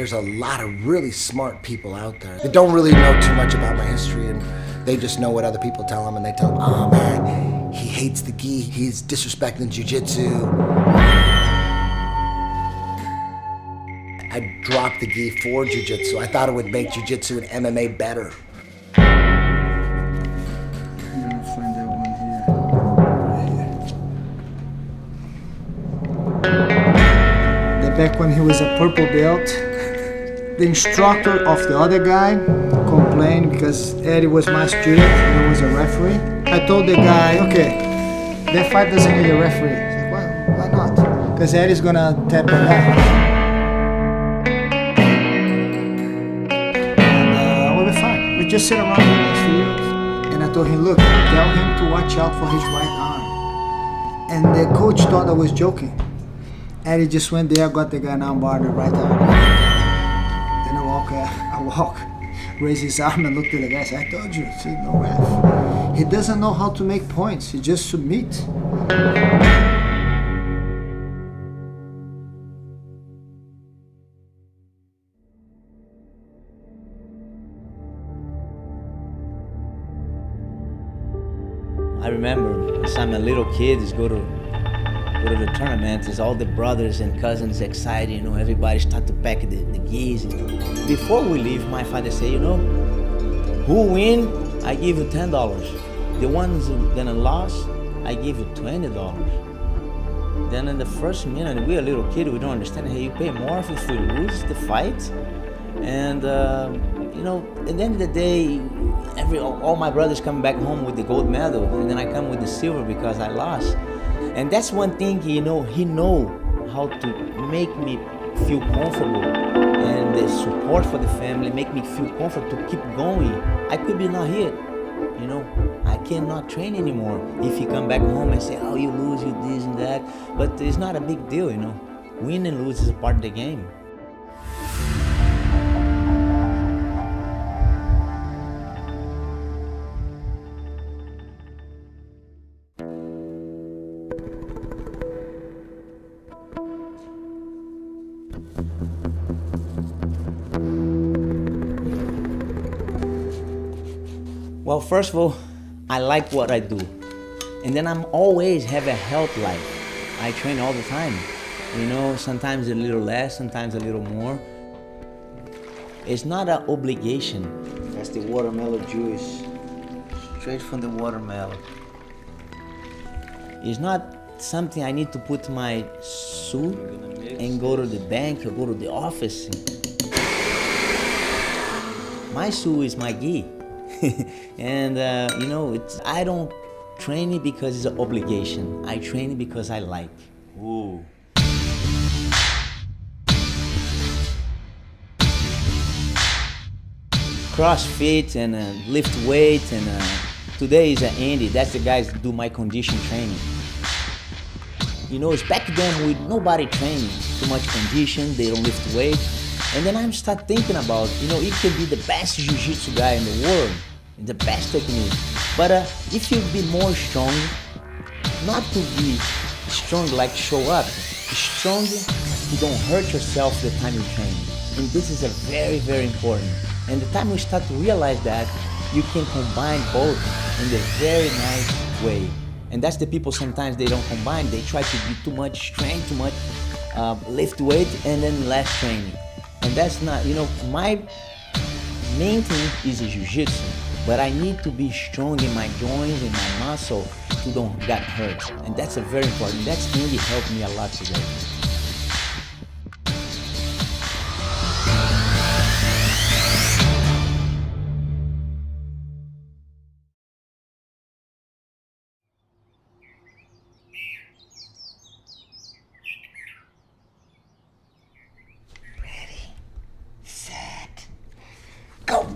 There's a lot of really smart people out there that don't really know too much about my history, and they just know what other people tell them, and they tell them, oh man, he hates the gi, he's disrespecting jiu-jitsu. I dropped the gi for jiu-jitsu. I thought it would make jiu-jitsu and MMA better. Back when he was a purple belt, the instructor of the other guy complained because Eddie was my student and he was a referee. I told the guy, okay, that fight doesn't need a referee. He's like, well, why not? Because Eddie's gonna tap him out. And we'll be fine. We just sit around for the next few years. And I told him, look, tell him to watch out for his right arm. And the coach thought I was joking. Eddie just went there, got the guy down bar, the right arm. Then I walk, raise his arm and look at the guy. I told you, see, no ref. He doesn't know how to make points, he just submit. I remember as I'm a little kid, just go to the tournament, is all the brothers and cousins excited, you know, everybody start to pack the gis. Before we leave, my father say, you know, who win, I give you $10. The ones who gonna lose, I give you $20. Then in the first minute, we're a little kid, we don't understand, hey, you pay more if we lose the fight. And, you know, at the end of the day, all my brothers come back home with the gold medal, and then I come with the silver because I lost. And that's one thing, you know, he know how to make me feel comfortable, and the support for the family make me feel comfortable to keep going. I could be not here, you know, I cannot train anymore. If he come back home and say, oh, you lose, you this and that, but it's not a big deal, you know. Win and lose is a part of the game. Well, first of all, I like what I do. And then I'm always have a health life. I train all the time. You know, sometimes a little less, sometimes a little more. It's not an obligation. That's the watermelon juice, straight from the watermelon. It's not something I need to put my suit and go to the bank or go to the office. My suit is my gi. And you know, I don't train it because it's an obligation. I train it because I like. Ooh. CrossFit and lift weight, and today is Andy. That's the guys that do my condition training. You know, it's back then with nobody training, too much condition, they don't lift weight. And then I start thinking about, you know, it could be the best jiu-jitsu guy in the world, the best technique. But if you be more strong, not to be strong like show up, strong you don't hurt yourself the time you train. And this is a very, very important. And the time we start to realize that, you can combine both in a very nice way. And that's the people sometimes they don't combine. They try to do too much strength, too much lift weight, and then less training. And that's not, you know, my main thing is jiu-jitsu, but I need to be strong in my joints, in my muscle, to don't get hurt. And that's a very important. That's really helped me a lot today. Go!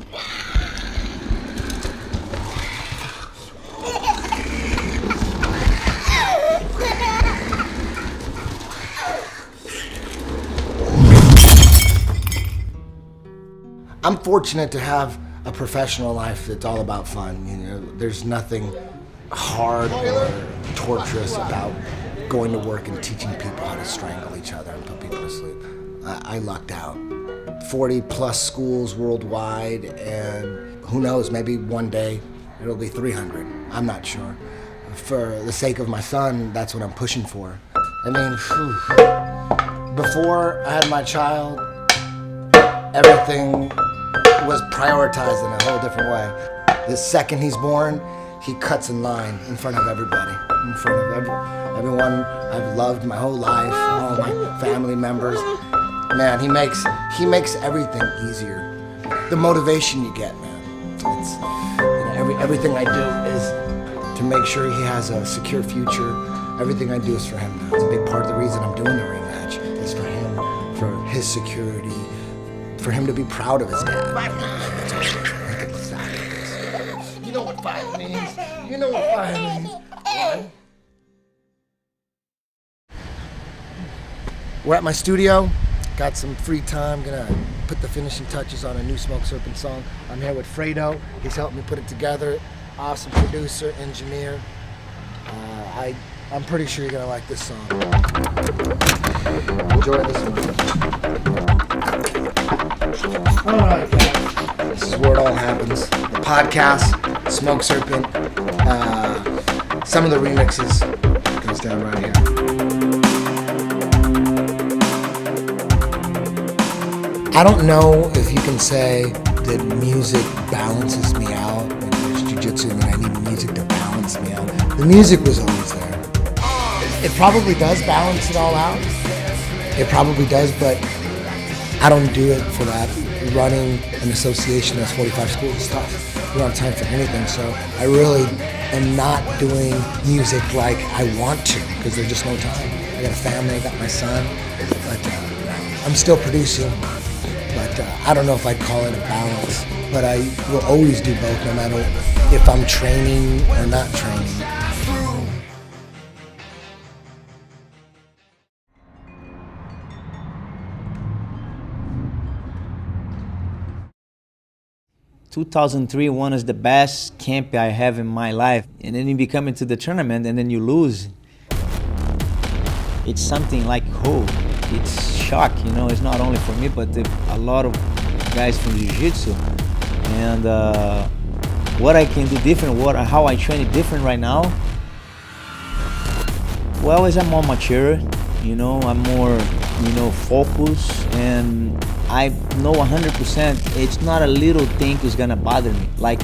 I'm fortunate to have a professional life that's all about fun. You know, there's nothing hard or torturous about going to work and teaching people how to strangle each other and put people to sleep. I lucked out. 40 plus schools worldwide, and who knows, maybe one day it'll be 300. I'm not sure. For the sake of my son, that's what I'm pushing for. I mean, before I had my child, everything was prioritized in a whole different way. The second he's born, he cuts in line in front of everybody, in front of everyone I've loved my whole life, all my family members. Man, he makes everything easier. The motivation you get, man. It's, everything I do is to make sure he has a secure future. Everything I do is for him now. It's a big part of the reason I'm doing the rematch is for him, for his security, for him to be proud of his dad. You know what 5 means. You know what 5 means. One. We're at my studio. Got some free time. Gonna put the finishing touches on a new Smoke Serpent song. I'm here with Fredo. He's helped me put it together. Awesome producer, engineer. I'm pretty sure you're gonna like this song. Enjoy this one. All right, guys. This is where it all happens. The podcast, Smoke Serpent. Some of the remixes goes down right here. I don't know if you can say that music balances me out. When there's jiu-jitsu and I need music to balance me out. The music was always there. It probably does balance it all out. It probably does, but I don't do it for that. Running an association that's 45 schools is tough. We don't have time for anything, so I really am not doing music like I want to because there's just no time. I got a family, I got my son, but I'm still producing. But I don't know if I'd call it a balance, but I will always do both no matter if I'm training or not training. 2003, one is the best camp I have in my life. And then you become into the tournament and then you lose. It's something like, oh, it's shock, you know. It's not only for me, but a lot of guys from Jiu-Jitsu. And what I can do different, how I train it different right now. Well, I'm more mature, you know, I'm more, focused, and I know 100% it's not a little thing is gonna bother me like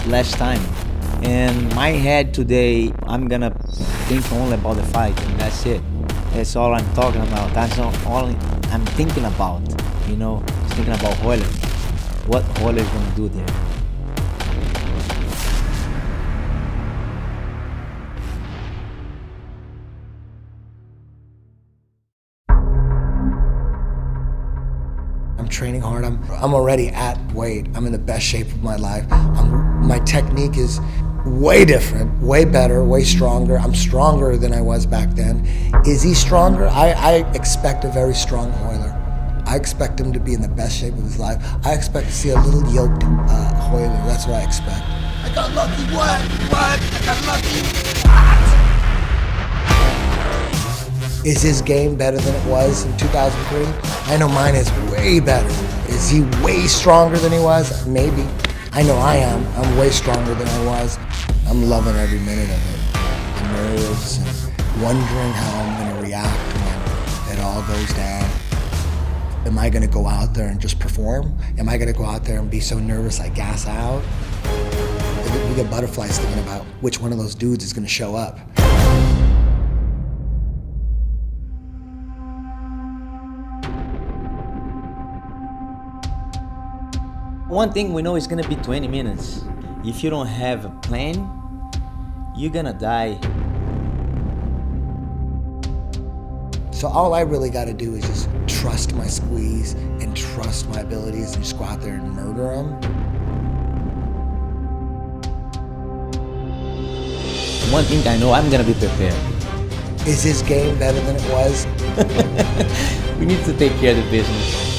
last time. And my head today, I'm gonna think only about the fight, and that's it. That's all I'm talking about. That's all I'm thinking about, thinking about Royler. What Royler is gonna do there. I'm training hard. I'm already at weight. I'm in the best shape of my life. My technique is way different, way better, way stronger. I'm stronger than I was back then. Is he stronger? I expect a very strong Royler. I expect him to be in the best shape of his life. I expect to see a little yoked Royler. That's what I expect. I got lucky. What? I got lucky. Is his game better than it was in 2003? I know mine is way better. Is he way stronger than he was? Maybe. I know I am. I'm way stronger than I was. I'm loving every minute of it. The nerves and wondering how I'm gonna react when it all goes down. Am I gonna go out there and just perform? Am I gonna go out there and be so nervous I gas out? We get butterflies thinking about which one of those dudes is gonna show up. One thing we know is gonna be 20 minutes. If you don't have a plan, you're gonna die. So all I really gotta do is just trust my squeeze and trust my abilities and just go out there and murder them. One thing I know, I'm gonna be prepared. Is his game better than it was? We need to take care of the business.